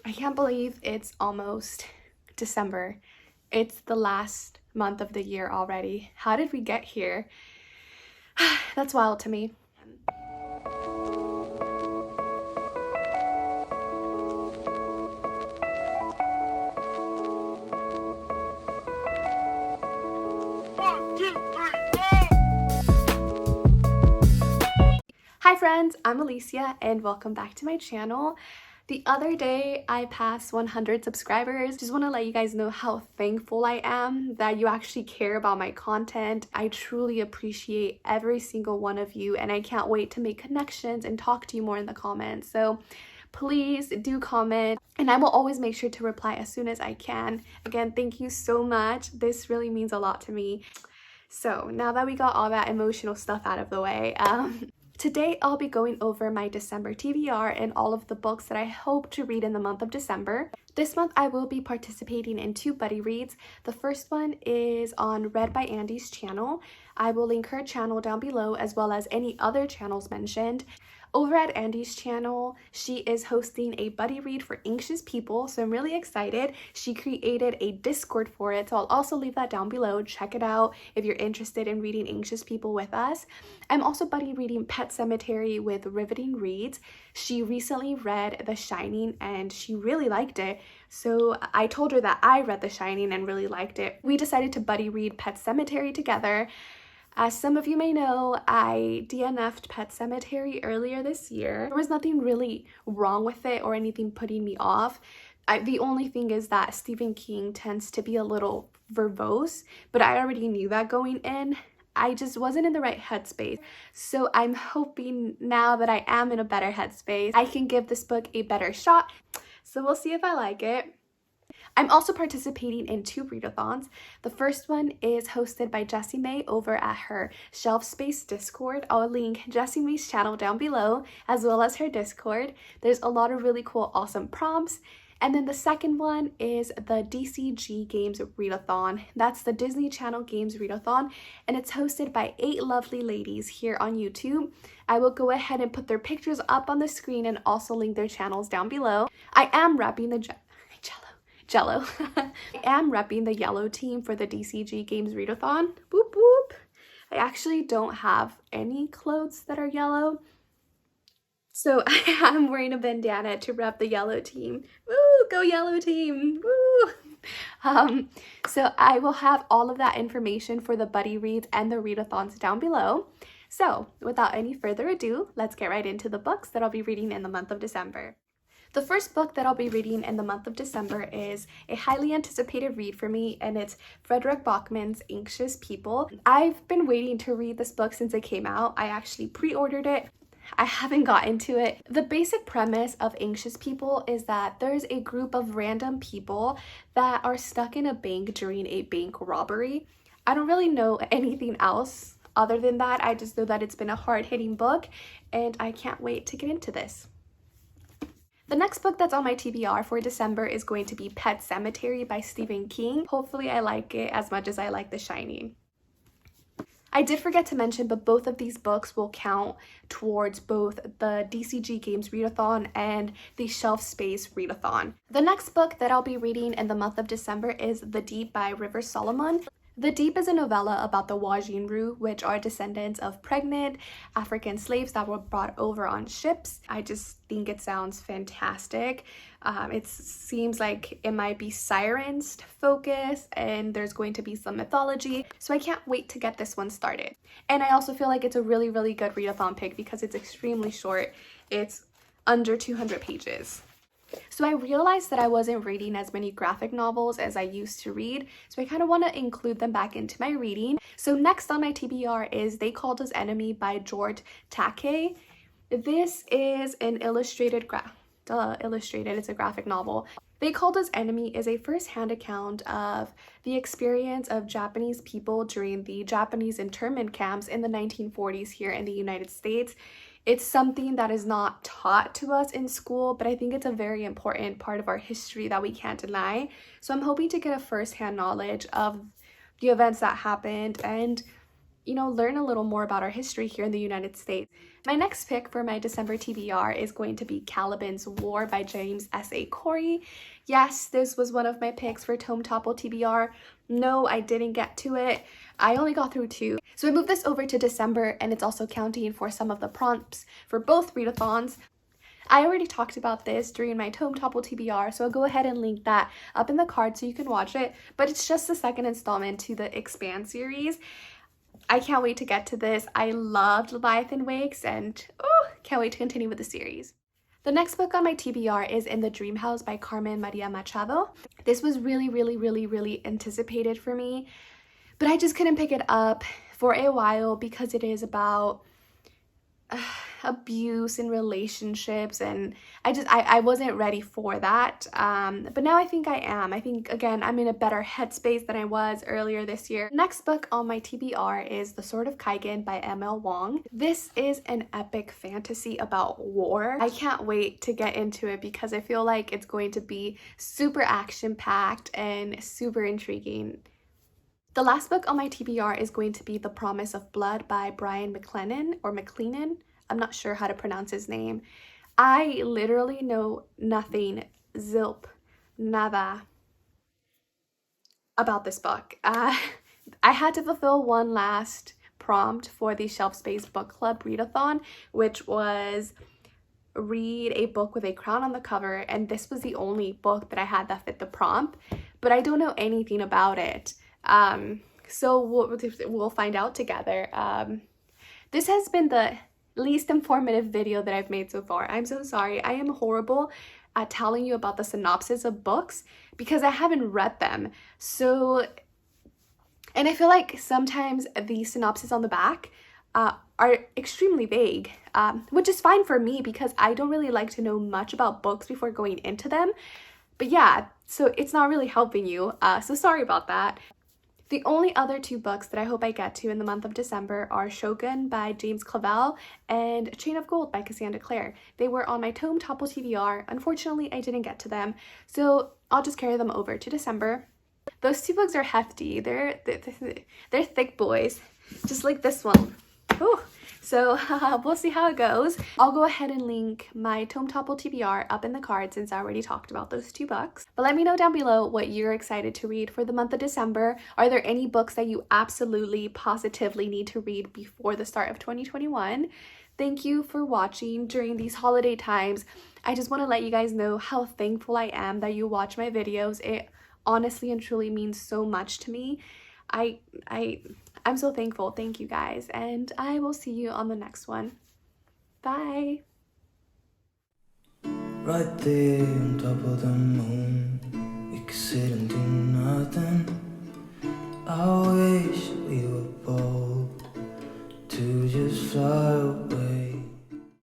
I can't believe it's almost December. It's the last month of the year already. How did we get here? That's wild to me. Hi friends, I'm Alicia and welcome back to my channel. The other day I passed 100 subscribers. Just want to let you guys know how thankful I am that you actually care about my content. I truly appreciate every single one of you and I can't wait to make connections and talk to you more in the comments. So please do comment and I will always make sure to reply as soon as I can. Again, thank you so much. This really means a lot to me. So now that we got all that emotional stuff out of the way, today I'll be going over my December TBR and all of the books that I hope to read in the month of December. This month I will be participating in 2 buddy reads. The first one is on Read by Andy's channel. I will link her channel down below as well as any other channels mentioned. Over at Andy's channel, she is hosting a buddy read for anxious people, so I'm really excited. She created a Discord for it, so I'll also leave that down below. Check it out if you're interested in reading anxious people with us. I'm also buddy reading Pet Sematary with Riveting Reads. She recently read The Shining and she really liked it, so I told her that I read The Shining and really liked it. We decided to buddy read Pet Sematary together. As some of you may know, I DNF'd Pet Sematary earlier this year. There was nothing really wrong with it or anything putting me off. The only thing is that Stephen King tends to be a little verbose, but I already knew that going in. I just wasn't in the right headspace. So I'm hoping now that I am in a better headspace, I can give this book a better shot. So we'll see if I like it. I'm also participating in 2 readathons. The first one is hosted by Jessie May over at her Shelf Space Discord. I'll link Jessie May's channel down below as well as her Discord. There's a lot of really cool, awesome prompts. And then the second one is the DCG Games Readathon. That's the Disney Channel Games Readathon, and it's hosted by 8 lovely ladies here on YouTube. I will go ahead and put their pictures up on the screen and also link their channels down below. I am repping the Jello. I am repping the yellow team for the DCG Games Readathon. Boop boop. I actually don't have any clothes that are yellow, so I am wearing a bandana to rep the yellow team. Woo! Go yellow team! Woo! So I will have all of that information for the buddy reads and the readathons down below. So without any further ado, let's get right into the books that I'll be reading in the month of December. The first book that I'll be reading in the month of December is a highly anticipated read for me, and it's Fredrik Backman's Anxious People. I've been waiting to read this book since it came out. I actually pre-ordered it. I haven't gotten to it. The basic premise of Anxious People is that there's a group of random people that are stuck in a bank during a bank robbery. I don't really know anything else other than that. I just know that it's been a hard-hitting book, and I can't wait to get into this. The next book that's on my TBR for December is going to be Pet Sematary by Stephen King. Hopefully I like it as much as I like The Shining. I did forget to mention, but both of these books will count towards both the DCG Games Readathon and the Shelf Space Readathon. The next book that I'll be reading in the month of December is The Deep by River Solomon. The Deep is a novella about the Wajinru, which are descendants of pregnant African slaves that were brought over on ships. I just think it sounds fantastic. It seems like it might be sirens focus and there's going to be some mythology. So I can't wait to get this one started. And I also feel like it's a really, really good readathon pick because it's extremely short. It's under 200 pages. So I realized that I wasn't reading as many graphic novels as I used to read, so I kind of want to include them back into my reading. So next on my TBR is They Called Us Enemy by George Takei. This is an illustrated, it's a graphic novel. They Called Us Enemy is a first-hand account of the experience of Japanese people during the Japanese internment camps in the 1940s here in the United States. It's something that is not taught to us in school, but I think it's a very important part of our history that we can't deny. So I'm hoping to get a first-hand knowledge of the events that happened and learn a little more about our history here in the United States. My next pick for my December TBR is going to be Caliban'sWar by James S.A. Corey. Yes, this was one of my picks for Tome Topple TBR. No, I didn't get to it. I only got through 2. So I moved this over to December, and it's also counting for some of the prompts for both readathons. I already talked about this during my Tome Topple TBR, so I'll go ahead and link that up in the card so you can watch it. But it's just the second installment to the Expand series. I can't wait to get to this. I loved Leviathan Wakes, and can't wait to continue with the series. The next book on my TBR is In the Dream House by Carmen Machado. This was really anticipated for me, but I just couldn't pick it up for a while because it is about abuse in relationships, and I wasn't ready for that, but now I think I am. I think, again, I'm in a better headspace than I was earlier this year. Next book on my TBR is The Sword of Kaigen by M.L. Wang. This is an epic fantasy about war. I can't wait to get into it because I feel like it's going to be super action-packed and super intriguing. The last book on my TBR is going to be The Promise of Blood by Brian McClellan. I'm not sure how to pronounce his name. I literally know nothing, zilp, nada, about this book. I had to fulfill one last prompt for the Shelf Space Book Club readathon, which was read a book with a crown on the cover, and this was the only book that I had that fit the prompt, but I don't know anything about it. So we'll find out together. This has been the least informative video that I've made so far. I'm so sorry. I am horrible at telling you about the synopsis of books because I haven't read them. So, and I feel like sometimes the synopsis on the back are extremely vague, which is fine for me because I don't really like to know much about books before going into them. But yeah, so it's not really helping you. So sorry about that. The only other 2 books that I hope I get to in the month of December are Shogun by James Clavell and Chain of Gold by Cassandra Clare. They were on my Tome Topple TBR. Unfortunately, I didn't get to them, so I'll just carry them over to December. Those 2 books are hefty. They're thick boys, just like this one. Whew. So we'll see how it goes. I'll go ahead and link my Tome Topple TBR up in the card since I already talked about those 2 books. But let me know down below what you're excited to read for the month of December. Are there any books that you absolutely, positively need to read before the start of 2021? Thank you for watching during these holiday times. I just want to let you guys know how thankful I am that you watch my videos. It honestly and truly means so much to me. I'm so thankful. Thank you guys, and I will see you on the next one. Bye. Right there on top of the moon, we could sit and do nothing. I wish we were bold to just fly away.